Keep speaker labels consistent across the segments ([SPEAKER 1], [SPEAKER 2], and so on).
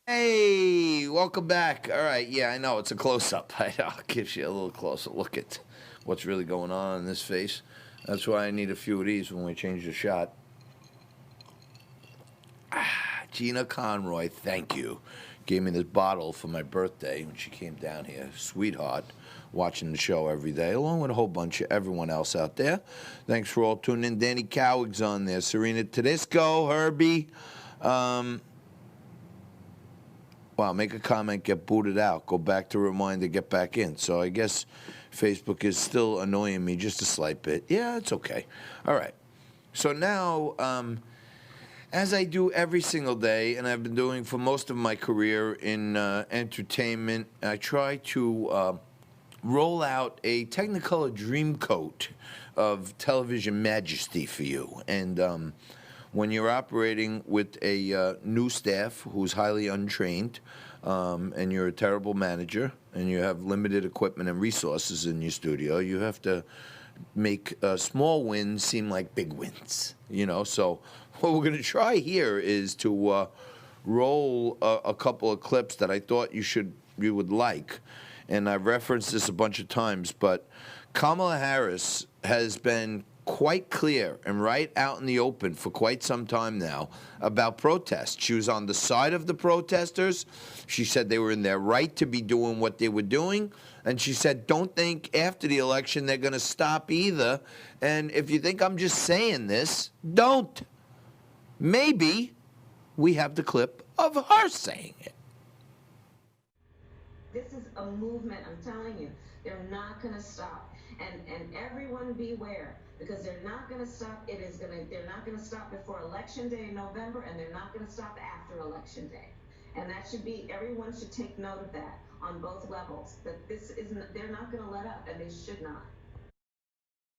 [SPEAKER 1] Hey, welcome back. All right, yeah, I know it's a close-up. I'll give you a little closer look at what's really going on in this face. That's why I need a few of these when we change the shot. Gina Conroy, thank you. Gave me this bottle for my birthday when she came down here. Sweetheart, watching the show every day, along with a whole bunch of everyone else out there. Thanks for all tuning in. Danny Cowig's on there. Serena Tedesco, Herbie. Wow, make a comment, get booted out. Go back to reminder, get back in. So I guess Facebook is still annoying me just a slight bit. Yeah, it's okay. All right. So now, as I do every single day, and I've been doing for most of my career in entertainment, I try to roll out a Technicolor Dreamcoat of television majesty for you. And when you're operating with a new staff who's highly untrained, and you're a terrible manager, and you have limited equipment and resources in your studio, you have to make small wins seem like big wins. So what we're going to try here is to roll a couple of clips that I thought you would like. And I've referenced this a bunch of times, but Kamala Harris has been quite clear and right out in the open for quite some time now about protests. She was on the side of the protesters. She said they were in their right to be doing what they were doing. And she said, don't think after the election they're going to stop either. And if you think I'm just saying this, don't. Maybe we have the clip of her saying it.
[SPEAKER 2] This is a movement, I'm telling you. They're not going to stop. And everyone beware, because they're not going to stop. They're not going to stop before Election Day in November, and they're not going to stop after Election Day. And that should be, everyone should take note of that on both levels, that they're not going to let up, and they should not.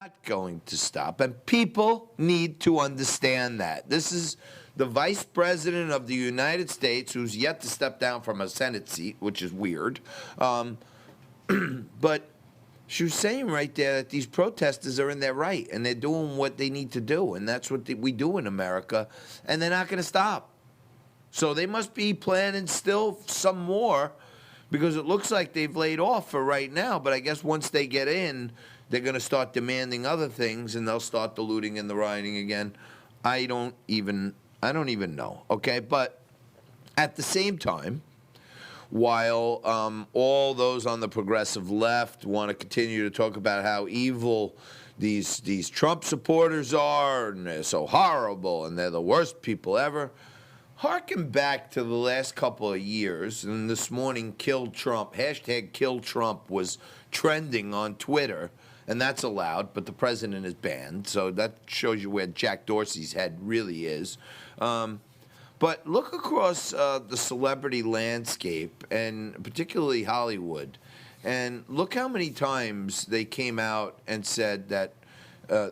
[SPEAKER 1] Not going to stop, and people need to understand that. This is the Vice President of the United States, who's yet to step down from a Senate seat, which is weird. But she was saying right there that these protesters are in their right, and they're doing what they need to do, and that's what we do in America, and they're not going to stop. So they must be planning still some more, because it looks like they've laid off for right now, but I guess once they get in, they're going to start demanding other things, and they'll start the looting and the rioting again. I don't even know, okay? But at the same time, while all those on the progressive left want to continue to talk about how evil these Trump supporters are, and they're so horrible, and they're the worst people ever, harken back to the last couple of years, and this morning, Kill Trump, hashtag Kill Trump was trending on Twitter, and that's allowed, but the president is banned, so that shows you where Jack Dorsey's head really is. But look across the celebrity landscape, and particularly Hollywood, and look how many times they came out and said that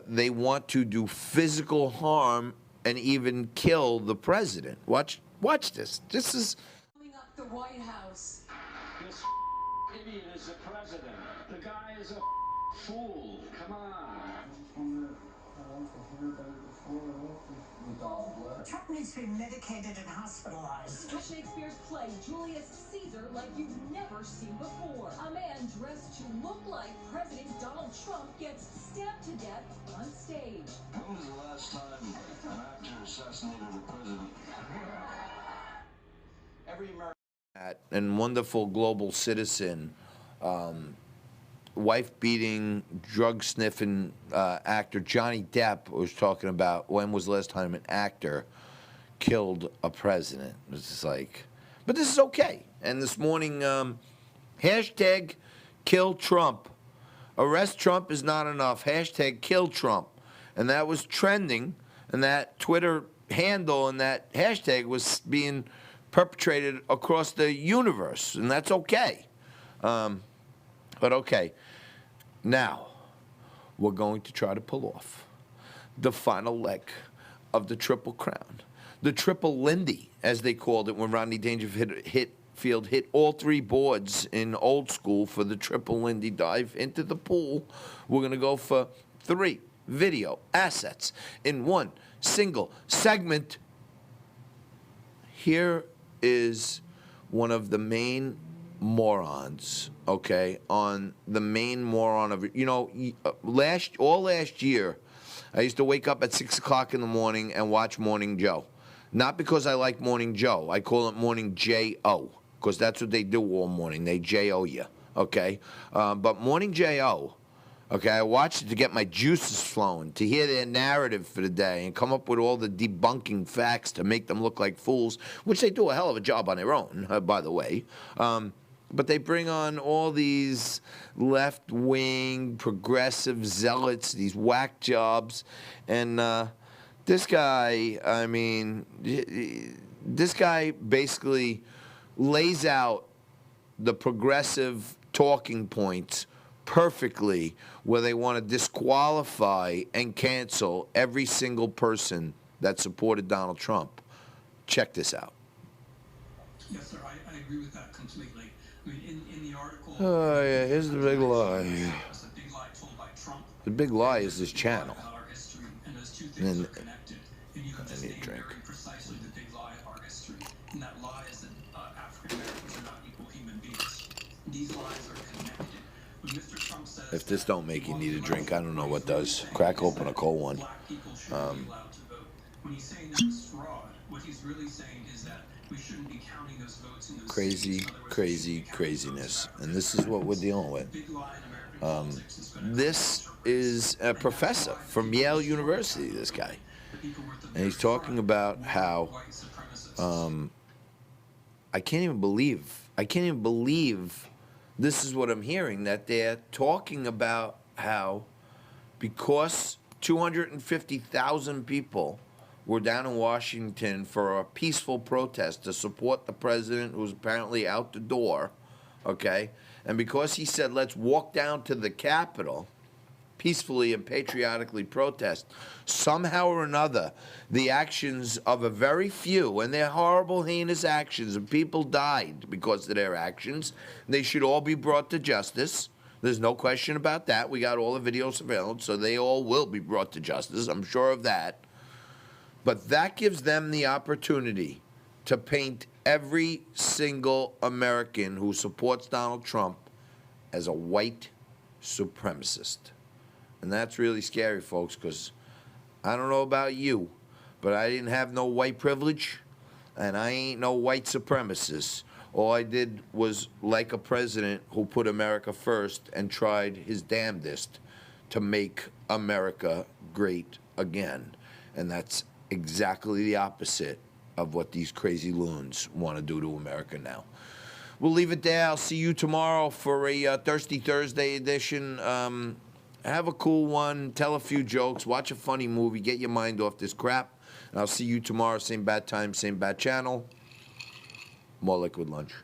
[SPEAKER 1] they want to do physical harm and even kill the president. Watch this. This is
[SPEAKER 3] Coming up the White House.
[SPEAKER 4] This idiot is the president. The guy is a fool. Come on.
[SPEAKER 3] Trump needs to be medicated and hospitalized.
[SPEAKER 5] Shakespeare's play Julius Caesar like you've never seen before. A man dressed to look like President Donald Trump gets stabbed to death on stage.
[SPEAKER 4] When was the last time an actor assassinated a president? Every American.
[SPEAKER 1] and wonderful global citizen, wife-beating, drug-sniffing actor Johnny Depp was talking about when was the last time an actor killed a president. It's just like, but this is okay. And this morning, hashtag kill Trump. Arrest Trump is not enough. Hashtag kill Trump. And that was trending, and that Twitter handle and that hashtag was being perpetrated across the universe, and that's okay. But okay, now we're going to try to pull off the final leg of the Triple Crown. The Triple Lindy, as they called it when Rodney Dangerfield hit all three boards in old school for the Triple Lindy dive into the pool. We're going to go for 3 video assets in one single segment. Here is one of the main morons, okay, on the main moron of, last year, I used to wake up at 6 o'clock in the morning and watch Morning Joe. Not because I like Morning Joe. I call it Morning J-O, because that's what they do all morning. They J-O you, okay? But Morning J-O, okay, I watched it to get my juices flowing, to hear their narrative for the day and come up with all the debunking facts to make them look like fools, which they do a hell of a job on their own, by the way. But they bring on all these left-wing, progressive zealots, these whack jobs. And this guy, this guy basically lays out the progressive talking points perfectly, where they want to disqualify and cancel every single person that supported Donald Trump. Check this out.
[SPEAKER 6] Yes, sir, I agree with that completely. I mean, in the article...
[SPEAKER 1] Oh, yeah, here's the big lie.
[SPEAKER 6] It's a big lie told by Trump.
[SPEAKER 1] The big lie is this channel.
[SPEAKER 6] About our history, and those two things are connected. And you have just
[SPEAKER 1] need a
[SPEAKER 6] named
[SPEAKER 1] drink.
[SPEAKER 6] very precisely the big lie of our history. And that lie is that African Americans are not equal human beings. These lies are connected. When Mr. Trump says
[SPEAKER 1] If this don't make you need a drink, I don't know what does. Crack open a cold one.
[SPEAKER 6] black people shouldn't be allowed to vote. When he's saying that it's fraud, what he's really saying is that we shouldn't be counting those votes in those
[SPEAKER 1] Crazy,
[SPEAKER 6] states. In other words,
[SPEAKER 1] crazy,
[SPEAKER 6] we shouldn't be counting votes
[SPEAKER 1] craziness.
[SPEAKER 6] in
[SPEAKER 1] And this is what we're dealing with.
[SPEAKER 6] Big lie in American politics is gonna
[SPEAKER 1] This is a professor from Yale University, this guy. And he's talking about how I can't even believe this is what I'm hearing, that they're talking about how because 250,000 people were down in Washington for a peaceful protest to support the president, who's apparently out the door, okay? And because he said, let's walk down to the Capitol peacefully and patriotically protest, somehow or another, the actions of a very few, and their horrible, heinous actions, and people died because of their actions, they should all be brought to justice. There's no question about that. We got all the video surveillance, so they all will be brought to justice. I'm sure of that. But that gives them the opportunity to paint every single American who supports Donald Trump as a white supremacist. And that's really scary, folks, because I don't know about you, but I didn't have no white privilege, and I ain't no white supremacist. All I did was like a president who put America first and tried his damnedest to make America great again. And that's exactly the opposite of what these crazy loons want to do to America now. We'll leave it there. I'll see you tomorrow for a Thirsty Thursday edition. Have a cool one. Tell a few jokes. Watch a funny movie. Get your mind off this crap. And I'll see you tomorrow. Same bad time, same bad channel. More Liquid Lunch.